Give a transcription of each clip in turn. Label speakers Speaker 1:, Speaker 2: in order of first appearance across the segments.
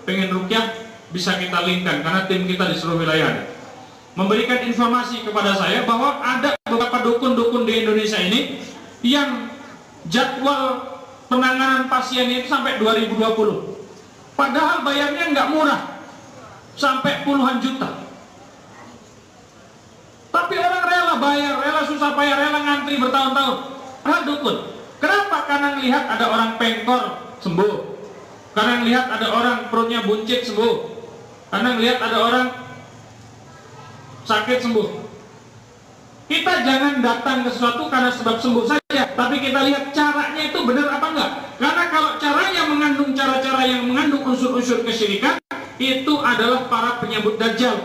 Speaker 1: pengen rukyah bisa kita linkkan karena tim kita di seluruh wilayah memberikan informasi kepada saya bahwa ada beberapa dukun-dukun di Indonesia ini yang jadwal penanganan pasien itu sampai 2020, padahal bayarnya nggak murah, sampai puluhan juta, tapi orang rela bayar, rela susah payah, rela ngantri bertahun-tahun. Dukun. Kenapa? Karena melihat ada orang pengkor sembuh, karena melihat ada orang perutnya buncit sembuh, karena melihat ada orang sakit sembuh. Kita jangan datang ke sesuatu karena sebab sembuh saja, tapi kita lihat caranya itu benar apa enggak. Karena kalau caranya mengandung cara-cara yang mengandung unsur-unsur kesyirikan, itu adalah para penyambut dajjal.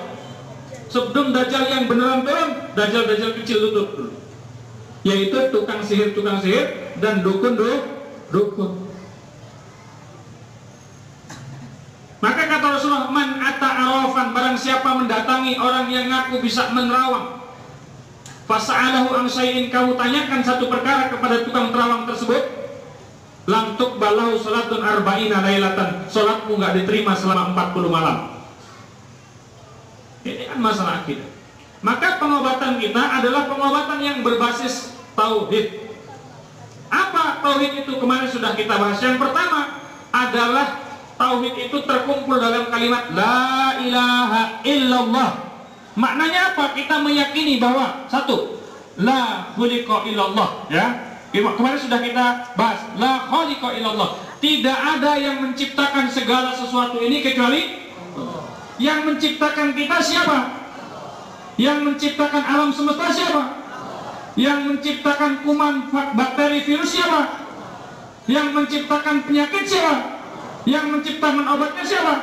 Speaker 1: Sebelum dajjal yang beneran turun, dajjal-dajjal kecil tutup dulu, yaitu tukang sihir dan dukun. Maka kata Rasulullah, man ata arafan, barang siapa mendatangi orang yang ngaku bisa menerawang, fasa'alahu an syai'in, kamu tanyakan satu perkara kepada tukang terawang tersebut, lam tuqbalahu salatun arba'ina lailatan, salatmu enggak diterima selama 40 malam. Ini kan masalah akidah. Maka pengobatan kita adalah pengobatan yang berbasis tauhid. Apa tauhid itu? Kemarin sudah kita bahas. Yang pertama adalah tauhid itu terkumpul dalam kalimat la ilaha illallah. Maknanya apa? Kita meyakini bahwa satu, la khuliqa illallah, ya. Kemarin sudah kita bahas la khuliqa illallah. Tidak ada yang menciptakan segala sesuatu ini kecuali yang menciptakan kita. Siapa? Yang menciptakan alam semesta siapa? Yang menciptakan kuman, bakteri, virus siapa? Yang menciptakan penyakit siapa? Yang menciptakan obatnya siapa?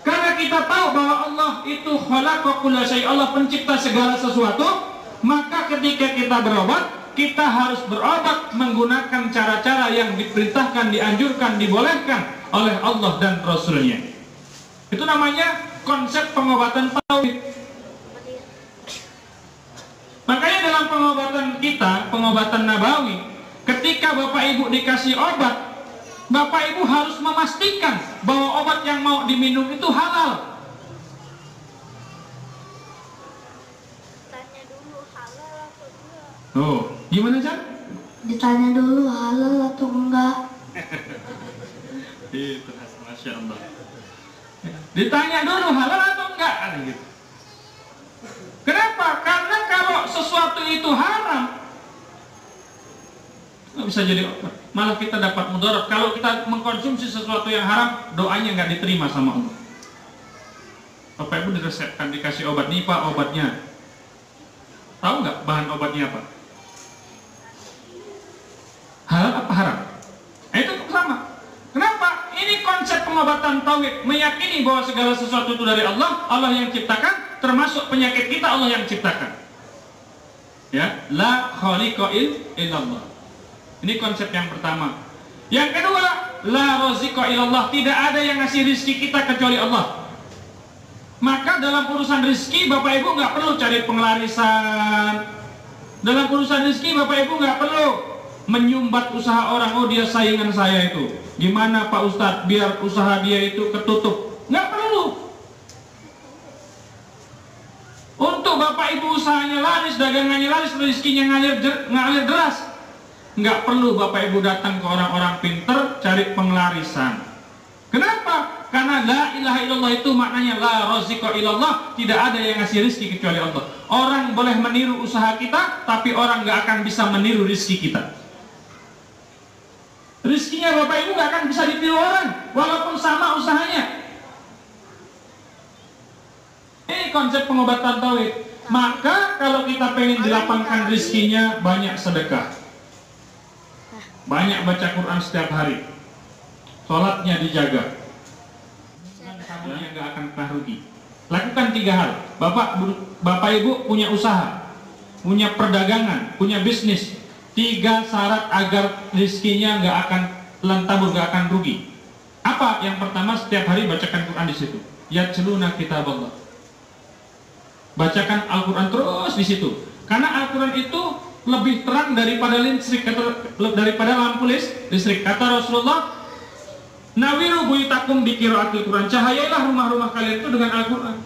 Speaker 1: Karena kita tahu bahwa Allah itu khalaqa kulla syai', Allah pencipta segala sesuatu, maka ketika kita berobat, kita harus berobat menggunakan cara-cara yang diperintahkan, dianjurkan, dibolehkan oleh Allah dan Rasulnya. Itu namanya konsep pengobatan tauhid. Makanya dalam pengobatan kita, pengobatan nabawi, ketika Bapak Ibu dikasih obat, Bapak Ibu harus memastikan bahwa obat yang mau diminum itu halal.
Speaker 2: Tanya dulu halal atau enggak.
Speaker 1: Oh, gimana Chan?
Speaker 2: Ditanya dulu halal atau enggak.
Speaker 1: Itu Masya Allah. Ditanya dulu halal atau enggak, gitu. Kenapa? Karena kalau sesuatu itu haram, nggak bisa jadi obat. Malah kita dapat mudarat. Kalau kita mengkonsumsi sesuatu yang haram, doanya nggak diterima sama Allah. Bapak Ibu diresepkan, dikasih obat, nih Pak obatnya. Tahu nggak bahan obatnya apa? Halal apa haram? Itu sama. Kenapa? Ini konsep pengobatan tauhid, meyakini bahwa segala sesuatu itu dari Allah, Allah yang ciptakan, termasuk penyakit kita Allah yang ciptakan. Ya, la khaliqa illallah. Ini konsep yang pertama. Yang kedua, la raziqa illallah, tidak ada yang ngasih rizki kita kecuali Allah. Maka dalam urusan rizki, Bapak Ibu nggak perlu cari pengelarisan. Dalam urusan rizki, Bapak Ibu nggak perlu menyumbat usaha orang. Oh, dia saingan saya itu. Gimana Pak Ustadz biar usaha dia itu ketutup? Nggak perlu. Untuk Bapak Ibu usahanya laris, dagangannya laris, rezekinya ngalir deras, nggak perlu Bapak Ibu datang ke orang-orang pinter cari pengelarisan. Kenapa? Karena la ilaha illallah itu maknanya la raziqa illallah, tidak ada yang ngasih rezeki kecuali Allah. Orang boleh meniru usaha kita, tapi orang nggak akan bisa meniru rezeki kita. Rezekinya Bapak Ibu nggak akan bisa ditiru orang, walaupun sama usahanya. Ini konsep pengobatan tauhid. Maka kalau kita pengen dilapangkan rezekinya, banyak sedekah, banyak baca Quran setiap hari, sholatnya dijaga, kamunya nggak akan pernah rugi. Lakukan 3 hal. Bapak Ibu punya usaha, punya perdagangan, punya bisnis. 3 syarat agar rezekinya nggak akan lantabur, nggak akan rugi. Apa? Yang pertama, setiap hari bacakan Quran di situ. Yatluna kitaballah. Bacakan Al-Quran terus di situ. Karena Al-Quran itu lebih terang daripada listrik, daripada lampu listrik. Kata Rasulullah, Nawiru buyutakum bi qiraatil Quran. Cahayailah rumah-rumah kalian itu dengan Al-Quran.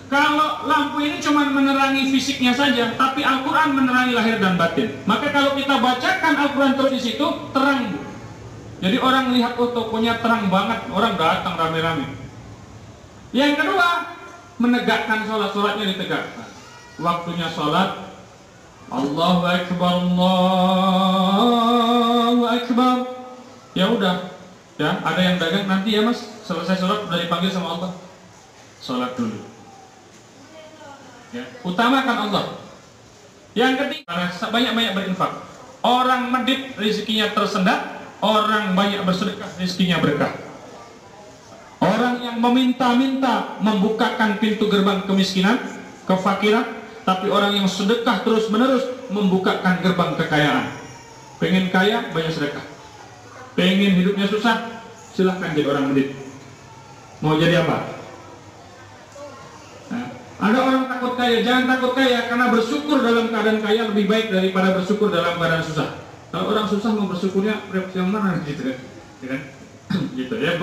Speaker 1: Kalau lampu ini cuma menerangi fisiknya saja, tapi Al-Quran menerangi lahir dan batin. Maka kalau kita bacakan Al-Quran terus di situ, terang. Jadi orang lihat, oh tokonya terang banget, orang datang rame-rame. Yang kedua, menegakkan sholat. Sholatnya ditegakkan. Waktunya sholat, Allahu Akbar, Allahu Akbar. Ya udah, ya ada yang dagang nanti ya mas, selesai sholat udah dipanggil sama Allah, sholat dulu. Ya, utamakan Allah. Yang ketiga, banyak-banyak berinfak. Orang medit rezekinya tersendat, orang banyak bersedekah rezekinya berkah. Orang yang meminta-minta membukakan pintu gerbang kemiskinan, kefakiran, tapi orang yang sedekah terus-menerus membukakan gerbang kekayaan. Pengen kaya, banyak sedekah. Pengen hidupnya susah, silahkan jadi orang medit. Mau jadi apa? Nah, ada orang takut kaya, jangan takut kaya, karena bersyukur dalam keadaan kaya lebih baik daripada bersyukur dalam keadaan susah. Kalau orang susah mau bersyukurnya yang mana gitu kan? Gitu ya,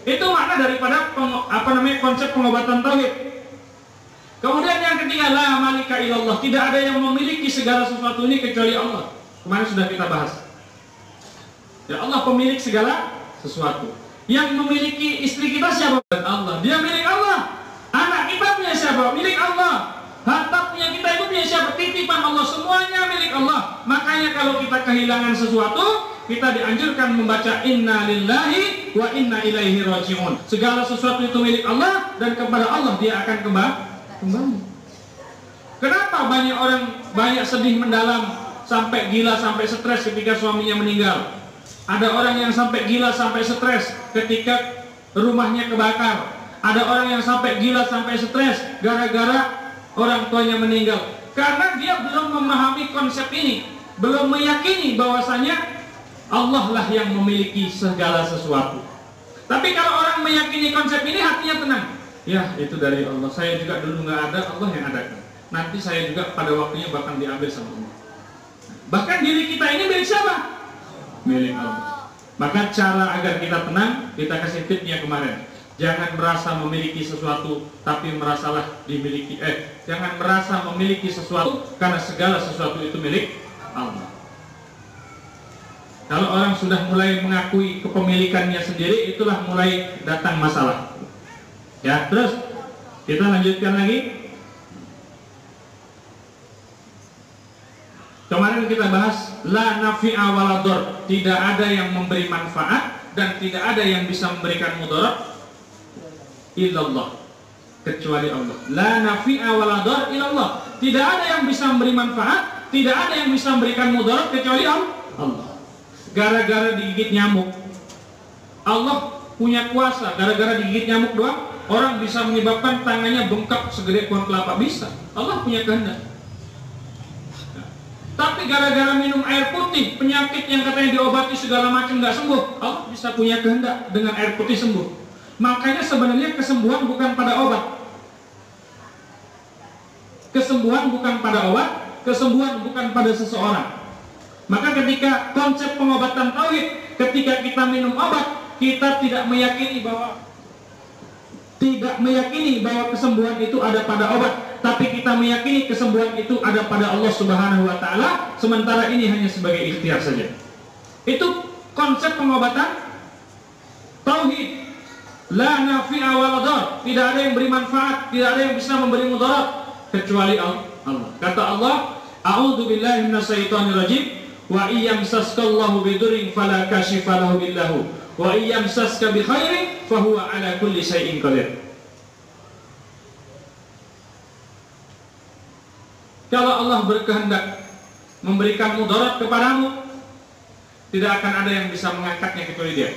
Speaker 1: itu makna daripada konsep pengobatan tauhid. Kemudian yang ketiga, la malika illallah, tidak ada yang memiliki segala sesuatu ini kecuali Allah. Kemarin sudah kita bahas. Ya, Allah pemilik segala sesuatu. Yang memiliki istri kita siapa? Allah. Dia milik Allah. Anak kita punya siapa? Milik Allah. Harta punya kita itu punya siapa? Titipan Allah. Semuanya milik Allah. Makanya kalau kita kehilangan sesuatu, kita dianjurkan membaca inna lillahi wa inna ilaihi raji'un. Segala sesuatu itu milik Allah dan kepada Allah dia akan kembali. Kenapa banyak orang banyak sedih mendalam, sampai gila, sampai stres ketika suaminya meninggal? Ada orang yang sampai gila, sampai stres ketika rumahnya kebakar. Ada orang yang sampai gila, sampai stres gara-gara orang tuanya meninggal. Karena dia belum memahami konsep ini, belum meyakini bahwasanya Allah lah yang memiliki segala sesuatu. Tapi kalau orang meyakini konsep ini, hatinya tenang. Ya, itu dari Allah. Saya juga dulu nggak ada, Allah yang adakan. Nanti saya juga pada waktunya bakal diambil sama Allah. Bahkan diri kita ini milik siapa? Milik Allah. Maka cara agar kita tenang, kita kasih tipnya kemarin. Jangan merasa memiliki sesuatu, tapi merasalah dimiliki. Jangan merasa memiliki sesuatu, karena segala sesuatu itu milik Allah. Kalau orang sudah mulai mengakui kepemilikannya sendiri, itulah mulai datang masalah. Ya, terus kita lanjutkan lagi. Kemarin kita bahas la nafi'a wala dhar, tidak ada yang memberi manfaat dan tidak ada yang bisa memberikan mudarat illallah, kecuali Allah. La nafi'a wala dhar illallah, tidak ada yang bisa memberi manfaat, tidak ada yang bisa memberikan mudarat kecuali Allah. Gara-gara digigit nyamuk, Allah punya kuasa. Gara-gara digigit nyamuk doang, orang bisa menyebabkan tangannya bengkak segede pohon kelapa, bisa. Allah punya kehendak. Tapi gara-gara minum air putih, penyakit yang katanya diobati segala macam nggak sembuh, Allah bisa punya kehendak dengan air putih sembuh. Makanya sebenarnya kesembuhan bukan pada obat. Kesembuhan bukan pada obat, kesembuhan bukan pada seseorang. Maka ketika konsep pengobatan tauhid, ketika kita minum obat, kita tidak meyakini bahwa kesembuhan itu ada pada obat, tapi kita meyakini kesembuhan itu ada pada Allah Subhanahu wa taala, sementara ini hanya sebagai ikhtiar saja. Itu konsep pengobatan tauhid. La nafi'a wala dhar, tidak ada yang beri manfaat, tidak ada yang bisa memberi mudarat kecuali Allah. Kata Allah, a'udzu billahi minasyaitonir rajim. Wa iyyamsaskallahu bidurrin fala kashifa lahu illahu wa iyyamsaska bi khairin fa huwa ala kulli syai'in qadir. Kalau Allah berkehendak memberikan mudarat kepadamu, tidak akan ada yang bisa mengangkatnya kecuali Dia.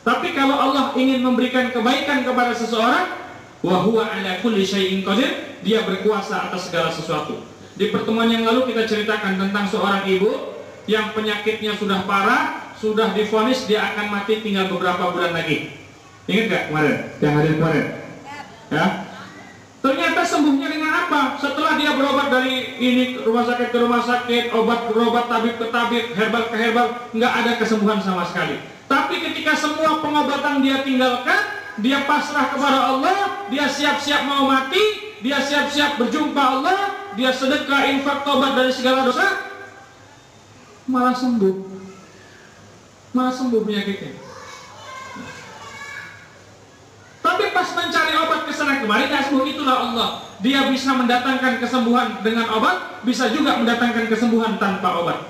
Speaker 1: Tapi kalau Allah ingin memberikan kebaikan kepada seseorang, wa huwa ala kulli syai'in qadir, Dia berkuasa atas segala sesuatu. Di pertemuan yang lalu kita ceritakan tentang seorang ibu yang penyakitnya sudah parah, sudah divonis dia akan mati tinggal beberapa bulan lagi. Ingat gak kemarin? Yang hadir kemarin? Ya. Ternyata sembuhnya dengan apa? Setelah dia berobat dari ini rumah sakit ke rumah sakit, obat ke obat, tabib ke tabib, herbal ke herbal, nggak ada kesembuhan sama sekali. Tapi ketika semua pengobatan dia tinggalkan, dia pasrah kepada Allah, dia siap-siap mau mati, dia siap-siap berjumpa Allah, dia sedekah, infak, tobat dari segala dosa, malah sembuh penyakitnya. Tapi pas mencari obat kesana kemari tidak sembuh, itulah Allah. Dia bisa mendatangkan kesembuhan dengan obat, bisa juga mendatangkan kesembuhan tanpa obat.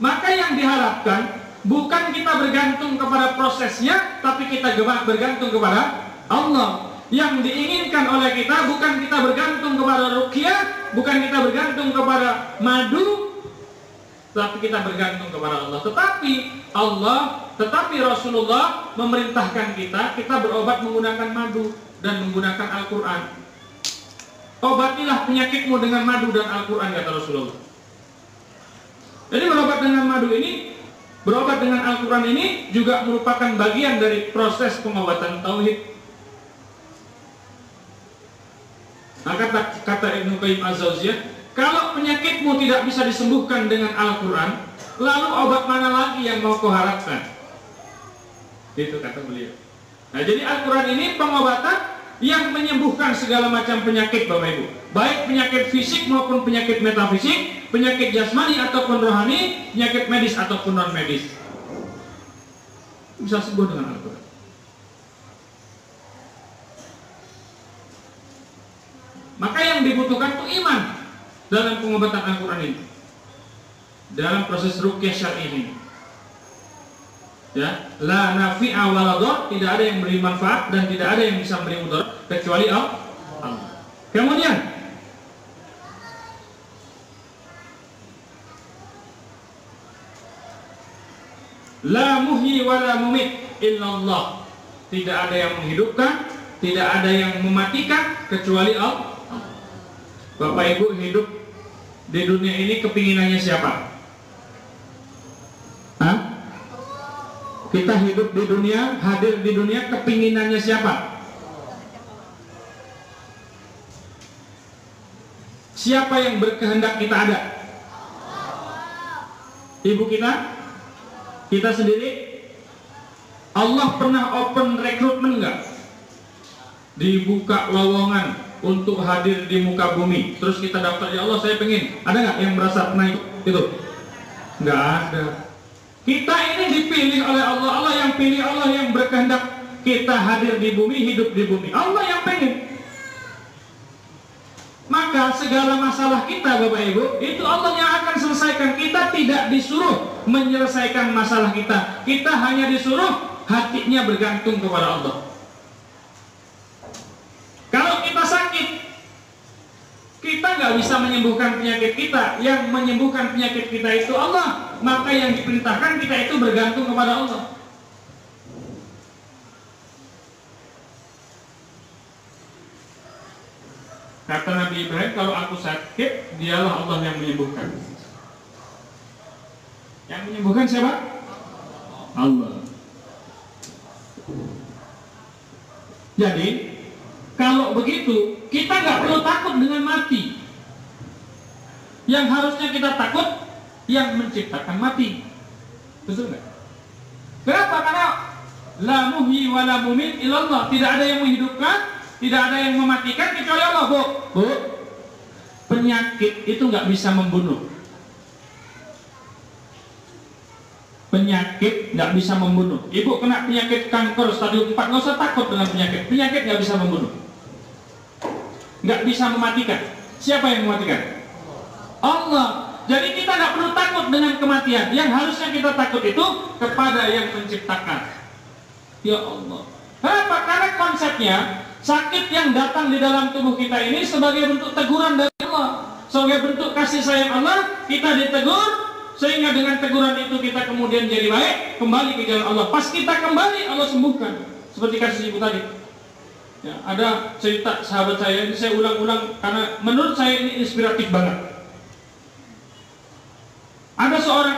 Speaker 1: Maka yang diharapkan bukan kita bergantung kepada prosesnya, tapi kita bergantung kepada Allah. Yang diinginkan oleh kita bukan kita bergantung kepada ruqyah, bukan kita bergantung kepada madu, tapi kita bergantung kepada Allah. Tetapi Rasulullah memerintahkan kita berobat menggunakan madu dan menggunakan Al-Quran. Obatilah penyakitmu dengan madu dan Al-Quran, kata Rasulullah. Jadi berobat dengan Al-Quran ini juga merupakan bagian dari proses pengobatan tauhid. Maka kata Ibnu Qayyim Az-Jauziyah, kalau penyakitmu tidak bisa disembuhkan dengan Al-Quran, lalu obat mana lagi yang mau kau harapkan? Itu kata beliau. Nah, jadi Al-Quran ini pengobatan yang menyembuhkan segala macam penyakit, Bapak Ibu. Baik penyakit fisik maupun penyakit metafisik, penyakit jasmani ataupun rohani, penyakit medis ataupun non medis. Bisa sembuh dengan Al-Quran. Maka yang dibutuhkan itu iman dalam pengobatan Al-Quran ini, dalam proses ruqyah syar'i ini. Ya, la nafi'a wa la dhar, tidak ada yang beri manfaat dan tidak ada yang bisa memberi mudarat kecuali Allah. Kemudian la muhyi wa la mumit illallah, tidak ada yang menghidupkan, tidak ada yang mematikan kecuali Allah. Bapak Ibu hidup di dunia ini kepinginannya siapa? Hah? Kita hidup di dunia, hadir di dunia, kepinginannya siapa? Siapa yang berkehendak kita ada? Ibu kita? Kita sendiri? Allah pernah open rekrutmen enggak? Dibuka lowongan untuk hadir di muka bumi, terus kita daftar, ya Allah saya pengen, ada nggak yang merasa pernah itu? Nggak ada. Kita ini dipilih oleh Allah, Allah yang pilih, Allah yang berkehendak kita hadir di bumi, hidup di bumi, Allah yang pengen. Maka segala masalah kita, Bapak Ibu, itu Allah yang akan selesaikan. Kita tidak disuruh menyelesaikan masalah kita, kita hanya disuruh hatinya bergantung kepada Allah. Kalau kita sakit, kita nggak bisa menyembuhkan penyakit kita. Yang menyembuhkan penyakit kita itu Allah. Maka yang diperintahkan kita itu bergantung kepada Allah. Kata Nabi Ibrahim, kalau aku sakit, dialah Allah yang menyembuhkan. Yang menyembuhkan siapa? Allah. Jadi kalau begitu, kita nggak perlu takut dengan mati. Yang harusnya kita takut yang menciptakan mati. Betul nggak? Kenapa? Karena la muhyi wa la mumit illallah. Tidak ada yang menghidupkan, tidak ada yang mematikan kecuali Allah. Bu, penyakit itu nggak bisa membunuh. Penyakit nggak bisa membunuh. Ibu kena penyakit kanker stadium 4, nggak usah takut dengan penyakit. Penyakit nggak bisa membunuh, nggak bisa mematikan. Siapa yang mematikan? Allah. Jadi kita nggak perlu takut dengan kematian. Yang harusnya kita takut itu kepada yang menciptakan. Ya Allah. Kenapa? Karena konsepnya sakit yang datang di dalam tubuh kita ini sebagai bentuk teguran dari Allah, sebagai bentuk kasih sayang Allah. Kita ditegur, sehingga dengan teguran itu kita kemudian jadi baik, kembali ke jalan Allah. Pas kita kembali, Allah sembuhkan. Seperti kasus ibu tadi. Ya, ada cerita sahabat saya, ini saya ulang-ulang karena menurut saya ini inspiratif banget. Ada seorang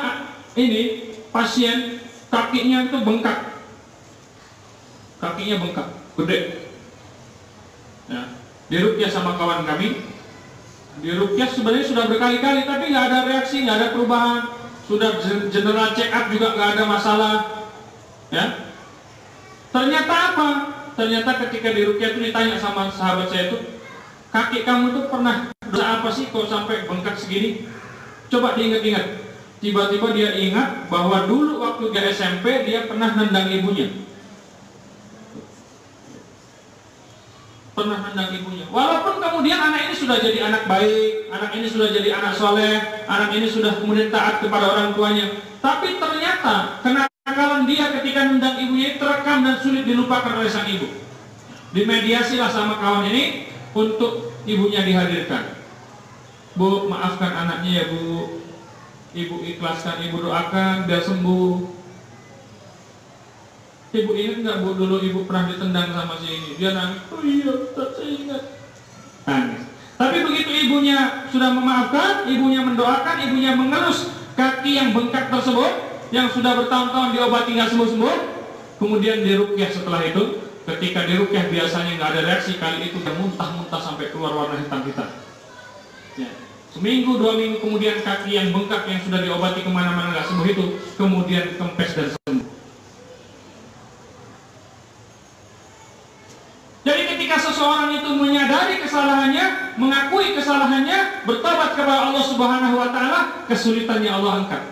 Speaker 1: pasien kakinya itu bengkak. kakinya bengkak, gede. Ya, diruqyah sama kawan kami, diruqyah sebenarnya sudah berkali-kali, tapi nggak ada reaksi, nggak ada perubahan. Sudah general check up juga nggak ada masalah. Ya, ternyata apa? Ternyata ketika diruqyah itu ditanya sama sahabat saya itu, kaki kamu tuh pernah dosa apa sih kok sampai bengkak segini? Coba diingat-ingat. Tiba-tiba dia ingat bahwa dulu waktu dia SMP dia pernah nendang ibunya. Pernah nendang ibunya. Walaupun kemudian anak ini sudah jadi anak baik, anak ini sudah jadi anak soleh, anak ini sudah kemudian taat kepada orang tuanya, tapi ternyata kenakalan dia ketika nendang ibunya itu terekam dan sulit dilupakan oleh sang ibu. Dimediasilah sama kawan ini untuk ibunya dihadirkan. Bu, maafkan anaknya ya bu, ibu ikhlaskan, ibu doakan biar sembuh. Ibu ingat nggak bu, dulu ibu pernah ditendang sama si ini? Dia nangis, oh iya Ustaz, saya ingat. Nangis. Tapi begitu ibunya sudah memaafkan, ibunya mendoakan, ibunya mengelus kaki yang bengkak tersebut, yang sudah bertahun-tahun diobati nggak sembuh-sembuh, kemudian diruqyah setelah itu. Ketika diruqyah biasanya nggak ada reaksi, kali itu udah muntah-muntah sampai keluar warna hitam-hitam. Ya. Seminggu, 2 minggu kemudian kaki yang bengkak yang sudah diobati kemana-mana nggak sembuh itu kemudian kempes dan sembuh. Jadi ketika seseorang itu menyadari kesalahannya, mengakui kesalahannya, bertobat kepada Allah Subhanahu wa taala, kesulitannya Allah angkat.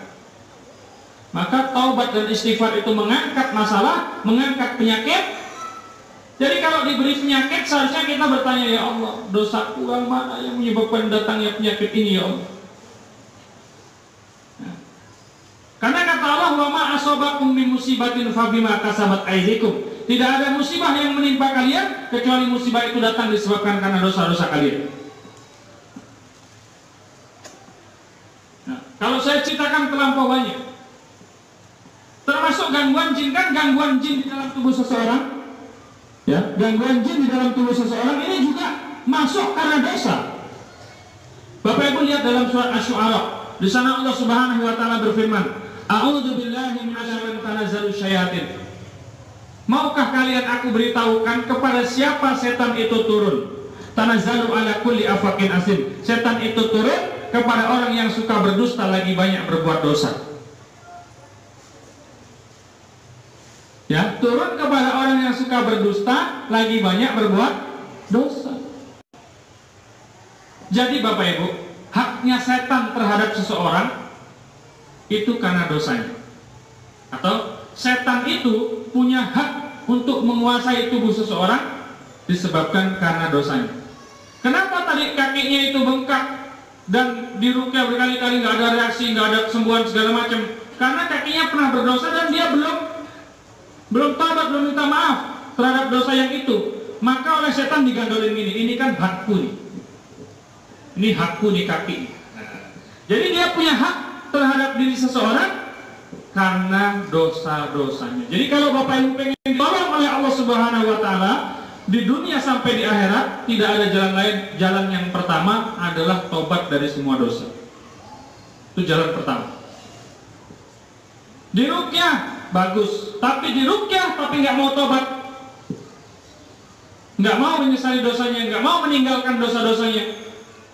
Speaker 1: Maka taubat dan istighfar itu mengangkat masalah, mengangkat penyakit. Jadi kalau diberi penyakit seharusnya kita bertanya, ya Allah, dosaku yang mana yang menyebabkan datangnya penyakit ini ya Allah. Karena kata Allah, wa ma asabakum min musibatin fa bima kasabat aydikum. Tidak ada musibah yang menimpa kalian kecuali musibah itu datang disebabkan karena dosa-dosa kalian. Nah, kalau saya ceritakan terlampauannya, termasuk gangguan jin, kan gangguan jin di dalam tubuh seseorang. Ya, gangguan jin di dalam tubuh seseorang ini juga masuk karena dosa. Bapak Ibu lihat dalam surat Asy-Syu'ara, di sana Allah Subhanahu wa taala berfirman, A'udzu billahi minasy tanazzalu syayatin. Maukah kalian aku beritahukan kepada siapa setan itu turun? Tanazzalu ala kulli afakin asim. Setan itu turun kepada orang yang suka berdusta lagi banyak berbuat dosa. Ya, turun kepada orang yang suka berdusta lagi banyak berbuat dosa. Jadi Bapak Ibu, haknya setan terhadap seseorang itu karena dosanya. Atau setan itu punya hak untuk menguasai tubuh seseorang disebabkan karena dosanya. Kenapa tadi kakinya itu bengkak dan diruqyah berkali-kali nggak ada reaksi, nggak ada kesembuhan segala macam? Karena kakinya pernah berdosa dan dia belum taubat, belum minta maaf terhadap dosa yang itu. Maka oleh setan digandolin ini kan hakku nih. Ini hakku nih kaki. Jadi dia punya hak terhadap diri seseorang karena dosa-dosanya. Jadi kalau Bapak Ibu pengen ditolong oleh Allah Subhanahu wa taala di dunia sampai di akhirat, tidak ada jalan lain. Jalan yang pertama adalah tobat dari semua dosa. Itu jalan pertama. Diruqyah bagus, tapi diruqyah tapi nggak mau tobat, nggak mau menyesali dosanya, nggak mau meninggalkan dosa-dosanya,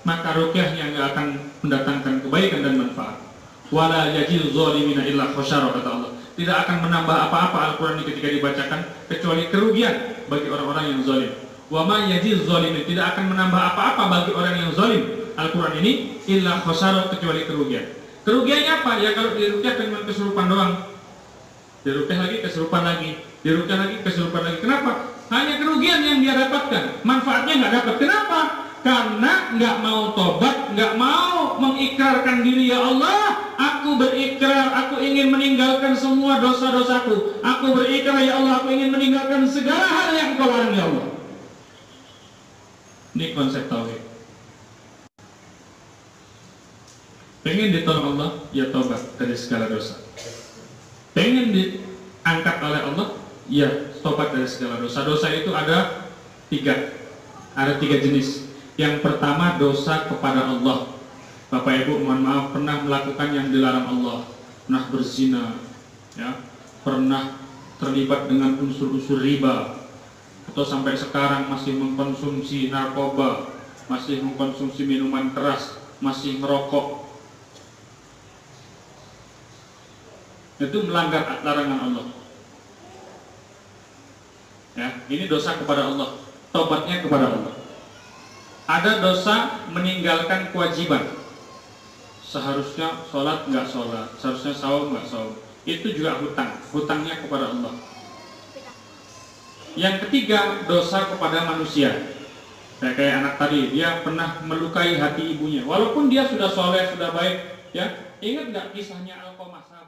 Speaker 1: maka ruqyahnya nggak akan mendatangkan kebaikan dan manfaat. Wala yajil zalimina illa khasara, kata Allah. Tidak akan menambah apa-apa Al-Quran ini ketika dibacakan kecuali kerugian bagi orang-orang yang zalim. Wa ma yajil zalimin, tidak akan menambah apa-apa bagi orang yang zalim Al-Quran ini illa khasara, kecuali kerugian. Kerugiannya apa? Ya kalau diruqyah dengan kesurupan doang. Diruqyah lagi kesurupan lagi, diruqyah lagi kesurupan lagi. Kenapa? Hanya kerugian yang dia dapatkan, manfaatnya nggak dapat. Kenapa? Karena nggak mau tobat, nggak mau mengikrarkan diri, ya Allah, aku berikrar, aku ingin meninggalkan semua dosa-dosaku. Aku berikrar, ya Allah, aku ingin meninggalkan segala hal yang Engkau larang, ya Allah. Ini konsep tauhid. Pengen ditolong Allah, ya tobat dari segala dosa. Pengen diangkat oleh Allah, ya tobat dari segala dosa. Dosa itu ada tiga jenis. Yang pertama, dosa kepada Allah. Bapak Ibu mohon maaf, pernah melakukan yang dilarang Allah, pernah berzina, ya, pernah terlibat dengan unsur-unsur riba, atau sampai sekarang masih mengkonsumsi narkoba, masih mengkonsumsi minuman keras, masih merokok, itu melanggar larangan Allah. Ya, ini dosa kepada Allah, tobatnya kepada Allah. Ada dosa meninggalkan kewajiban, seharusnya sholat nggak sholat, seharusnya saum nggak saum, itu juga hutang, hutangnya kepada Allah. Yang ketiga, dosa kepada manusia. Kayak anak tadi, dia pernah melukai hati ibunya, walaupun dia sudah soleh, sudah baik. Ya, ingat nggak kisahnya Alqamah?